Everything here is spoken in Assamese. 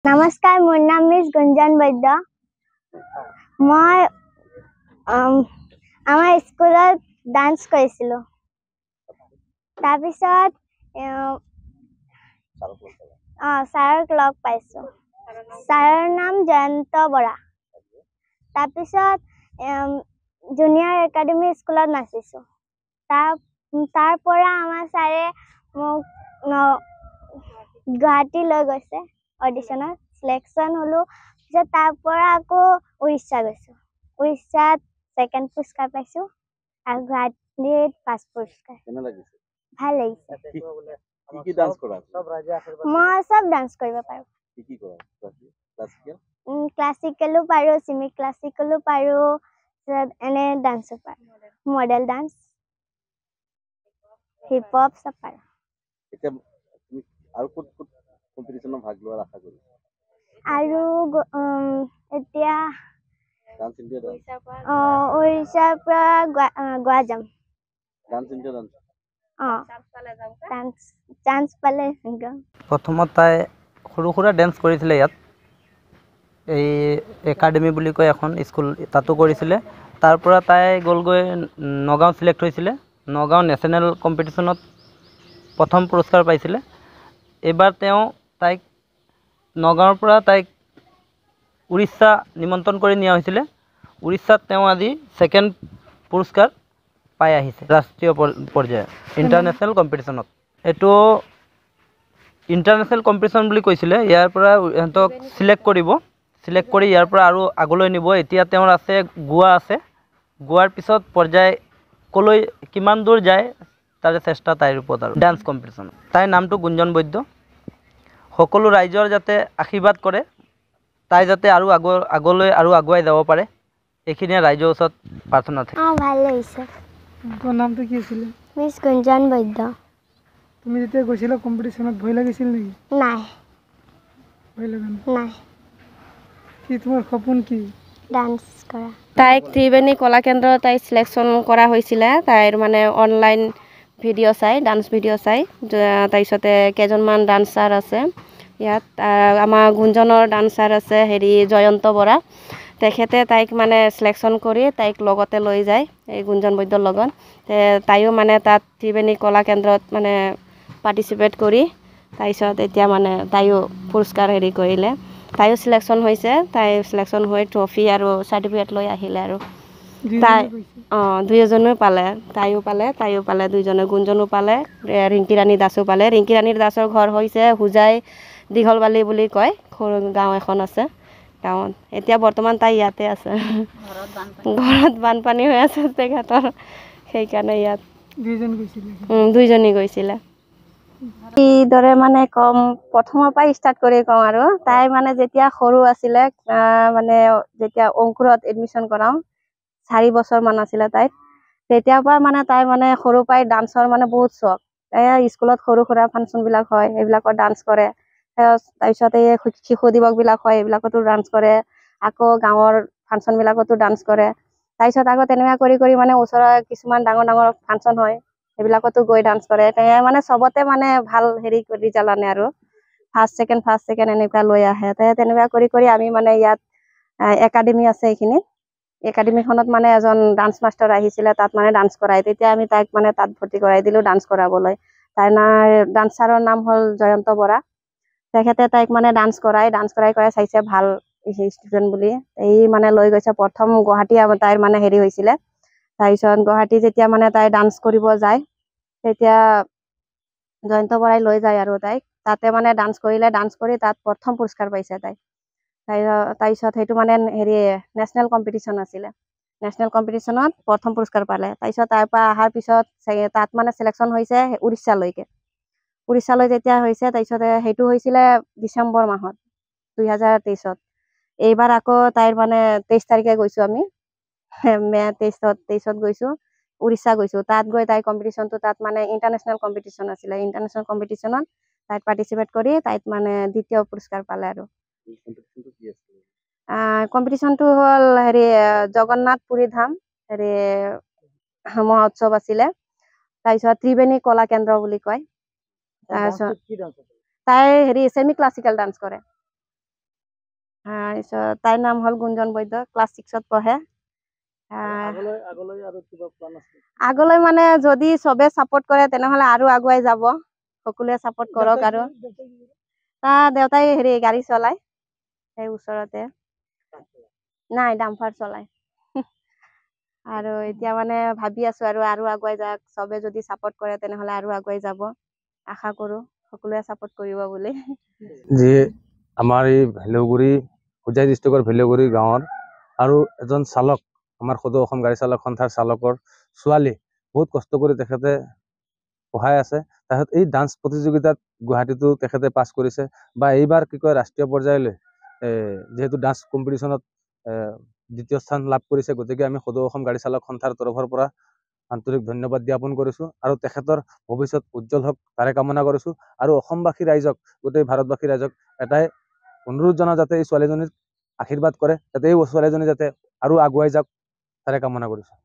নমস্কাৰ, মোৰ নাম মিছ গুঞ্জন বৈদ্য। মই আমাৰ স্কুলত ডান্স কৰিছিলোঁ। তাৰপিছত ছাৰক লগ পাইছোঁ। ছাৰৰ নাম জয়ন্ত বৰা। তাৰপিছত জুনিয়ৰ একাডেমি স্কুলত নাচিছোঁ। তাৰ পৰা আমাৰ ছাৰে মোক গুৱাহাটী লৈ গৈছে অডিশ্যনত সিলেকশ্যন হ'লো। পিছত তাৰ পৰা আকৌ উৰিষ্যা গৈছোঁ। উৰিষ্যাত ছেকেণ্ড পুৰস্কাৰ পাইছোঁ আৰু গুৱাহাটীত ফাৰ্ষ্ট পুৰস্কাৰ। ভাল লাগিছে। মই চব ডান্স কৰিব পাৰোঁ। ক্লাছিকেলো পাৰোঁ, চিমি ক্লাছিকেলো পাৰোঁ, এনে ডান্সো পাৰোঁ, মডেল ডান্স, হিপ হপ চব পাৰোঁ। আৰু এতিয়া উৰিষ্যাৰ পৰা গোৱা যাম। চান্স পালে প্ৰথমত তাই সৰু সুৰা ডেন্স কৰিছিলে ইয়াত। এই একাডেমি বুলি কয় এখন স্কুল, তাতো কৰিছিলে। তাৰ পৰা তাই গ'লগৈ নগাঁও চিলেক্ট হৈছিলে। নগাঁও নেশ্যনেল কম্পিটিশ্যনত প্ৰথম পুৰস্কাৰ পাইছিলে। এইবাৰ তাইক নগাঁৱৰ পৰা তাইক উৰিষ্যা নিমন্ত্ৰণ কৰি নিয়া হৈছিলে। উৰিষ্যাত আজি ছেকেণ্ড পুৰস্কাৰ পাই আহিছে ৰাষ্ট্ৰীয় পৰ্যায়ত ইণ্টাৰনেশ্যনেল কম্পিটিশ্যনত। এইটো ইণ্টাৰনেশ্যনেল কম্পিটিশ্যন বুলি কৈছিলে। ইয়াৰ পৰা ইহঁতক চিলেক্ট কৰি ইয়াৰ পৰা আৰু আগলৈ নিব। এতিয়া আছে গোৱা আছে। গোৱাৰ পিছত পৰ্যায় কলৈ কিমান দূৰ যায় তাৰে চেষ্টা তাইৰ ওপৰত আৰু ডান্স কম্পিটিশ্যনত। তাইৰ নামটো গুঞ্জন বৈদ্য। সকলো ৰাইজৰ যাতে আশীৰ্বাদ কৰে, তাই যাতে আৰু আগলৈ আৰু আগুৱাই যাব পাৰে, এইখিনিয়ে ৰাইজৰ ওচৰত প্ৰাৰ্থনা থাকে। ভাল লাগিছে। তোমাৰ নামটো কি আছিলে? মিছ গুঞ্জন বৈদ্য। তুমি যেতিয়া গৈছিলা কম্পিটিশ্যনত ভয় লাগিছিল নেকি? নাই। ভয় লগা নাই। কি তোমাৰ সপোন কি? ডান্স কৰা। তাইক ত্ৰিবেণী কলাকেন্দ্ৰ তাই চিলেকশ্যন কৰা হৈছিলে। তাইৰ মানে অনলাইন ভিডিঅ' চাই, ডান্স ভিডিঅ' চাই। তাৰপিছতে কেইজনমান ডান্সাৰ আছে ইয়াত। আমাৰ গুঞ্জনৰ ডান্সাৰ আছে জয়ন্ত বৰা। তেখেতে তাইক মানে চিলেকশ্যন কৰি তাইক লগতে লৈ যায় এই গুঞ্জন বৈদ্যৰ লগত। তাইও মানে তাত ত্ৰিবেণী কলাকেন্দ্ৰত মানে পাৰ্টিচিপেট কৰি তাৰপিছত এতিয়া মানে তাইও পুৰস্কাৰ কৰিলে। তাইও চিলেকশ্যন হৈছে। তাই চিলেকশ্যন হৈ ট্ৰফি আৰু চাৰ্টিফিকেট লৈ আহিলে আৰু তাই দুয়োজনেও পালে। তাইও পালে দুইজনে। গুঞ্জনো পালে, ৰিংকি ৰাণী দাসো পালে। ৰিংকি ৰাণী দাসৰ ঘৰ হৈছে হোজাই দীঘলবালি বুলি কয়, সৰু গাঁও এখন আছে গাঁৱত। এতিয়া বৰ্তমান তাই ইয়াতে আছে। ঘৰত বানপানী হৈ আছে তেখেতৰ, সেইকাৰণে ইয়াত দুইজনী গৈছিলে। কিদৰে মানে কম, প্ৰথমৰ পৰাই ষ্টাৰ্ট কৰি কওঁ আৰু তাই মানে যেতিয়া সৰু আছিলে, মানে যেতিয়া অংকুৰত এডমিশ্যন কৰাওঁ 4 বছৰমান আছিলে তাইৰ, তেতিয়াৰ পৰা মানে তাই মানে সৰুৰ পৰাই ডান্সৰ মানে বহুত চখ। স্কুলত সৰু সুৰা ফাংচনবিলাক হয়, সেইবিলাকত ডান্স কৰে। তাৰপিছত এই শিশু দিৱসবিলাক হয়, এইবিলাকতো ডান্স কৰে। আকৌ গাঁৱৰ ফাংচনবিলাকতো ডান্স কৰে। তাৰপিছত আকৌ তেনেকুৱা কৰি মানে ওচৰৰ কিছুমান ডাঙৰ ডাঙৰ ফাংচন হয়, সেইবিলাকতো গৈ ডান্স কৰে। মানে চবতে মানে ভাল ৰিজাল্ট আনে আৰু ফাৰ্ষ্ট ছেকেণ্ড এনেকুৱা লৈ আহে। তেনেকুৱা কৰি আমি মানে ইয়াত একাডেমি আছে। এইখিনিত একাডেমিখনত মানে এজন ডান্স মাষ্টাৰ আহিছিলে, তাত মানে ডান্স কৰাই। তেতিয়া আমি তাইক মানে তাত ভৰ্তি কৰাই দিলোঁ ডান্স কৰাবলৈ। তাইৰ ডান্সাৰৰ নাম হ'ল জয়ন্ত বৰা। তেখেতে তাইক মানে ডান্স কৰাই চাইছে ভাল ষ্টুডেণ্ট বুলি। এই মানে লৈ গৈছে। প্ৰথম গুৱাহাটী তাইৰ মানে হৈছিলে। তাৰপিছত গুৱাহাটী যেতিয়া মানে তাই ডান্স কৰিব যায়, তেতিয়া জয়ন্ত বৰাই লৈ যায় আৰু তাইক তাতে মানে ডান্স কৰি তাত প্ৰথম পুৰস্কাৰ পাইছে তাই। তাৰপিছত সেইটো মানে নেশ্যনেল কম্পিটিশ্যন আছিলে। নেশ্যনেল কম্পিটিশ্যনত প্ৰথম পুৰস্কাৰ পালে। তাৰপিছত তাৰ পৰা অহাৰ পিছত তাত মানে চিলেকশ্যন হৈছে উৰিষ্যালৈ যেতিয়া হৈছে। তাৰপিছতে সেইটো হৈছিলে ডিচেম্বৰ মাহত 2023। এইবাৰ আকৌ তাইৰ মানে 23 তাৰিখে গৈছোঁ আমি, মে 23 গৈছোঁ, উৰিষ্যা গৈছোঁ। তাত গৈ তাই কম্পিটিশ্যনটো, তাত মানে ইণ্টাৰনেশ্যনেল কম্পিটিশ্যন আছিলে। ইণ্টাৰনেশ্যনেল কম্পিটিশ্যনত তাইত পাৰ্টিচিপেট কৰি তাইত মানে দ্বিতীয় পুৰস্কাৰ পালে আৰু। কম্পিটিশ্যনটো হ'ল জগন্নাথ পুৰী ধাম মহোৎসৱ আছিলে। তাৰপিছত ত্ৰিবেণী কলা কেন্দ্ৰ বুলি কয়। তাৰপিছত তাই চেমি ক্লাছিকেল ডান্স কৰে। তাৰপিছত তাইৰ নাম হ'ল গুঞ্জন বৈদ্য, ক্লাছ 6ত পঢ়ে। আগলৈ মানে যদি চবে ছাপোৰ্ট কৰে তেনেহ'লে আৰু আগুৱাই যাব, সকলোৱে ছাপোৰ্ট কৰক। আৰু তাৰ দেউতাই হেৰি গাড়ী চলায় সেই ওচৰতে, নাই ডাম্পাৰ চলায়। আৰু এতিয়া মানে ভাবি আছোঁ আৰু আগুৱাই যাওক, চবে যদি ছাপোৰ্ট কৰে তেনেহ'লে আৰু আগুৱাই যাব, আশা কৰোঁ সকলোৱে ছাপোৰ্ট কৰিব বুলি। যে আমাৰ এই ভেলৌগুৰি হোজাই ডিষ্ট্ৰিক্টৰ ভেলৌগুৰি গাঁৱৰ আৰু এজন চালক, আমাৰ সদৌ অসম গাড়ী চালক সন্থাৰ চালকৰ ছোৱালী, বহুত কষ্ট কৰি তেখেতে পঢ়াই আছে। তাৰপিছত এই ডান্স প্ৰতিযোগিতাত গুৱাহাটীতো তেখেতে পাছ কৰিছে, বা এইবাৰ কি কয় ৰাষ্ট্ৰীয় পৰ্যায়লৈ যিহেতু ডান্স কম্পিটিশ্যনত দ্বিতীয় স্থান লাভ কৰিছে, গতিকে আমি সদৌ অসম গাড়ী চালক সন্থাৰ তৰফৰ পৰা আন্তৰিক ধন্যবাদ জ্ঞাপন কৰিছোঁ আৰু তেখেতৰ ভৱিষ্যত উজ্জ্বল হওক তাৰে কামনা কৰিছোঁ। আৰু অসমবাসী ৰাইজক, গোটেই ভাৰতবাসী ৰাইজক এটাই অনুৰোধ জনাওঁ যাতে এই ছোৱালীজনীক আশীৰ্বাদ কৰে, যাতে এই ছোৱালীজনী যাতে আৰু আগুৱাই যাওক তাৰে কামনা কৰিছোঁ।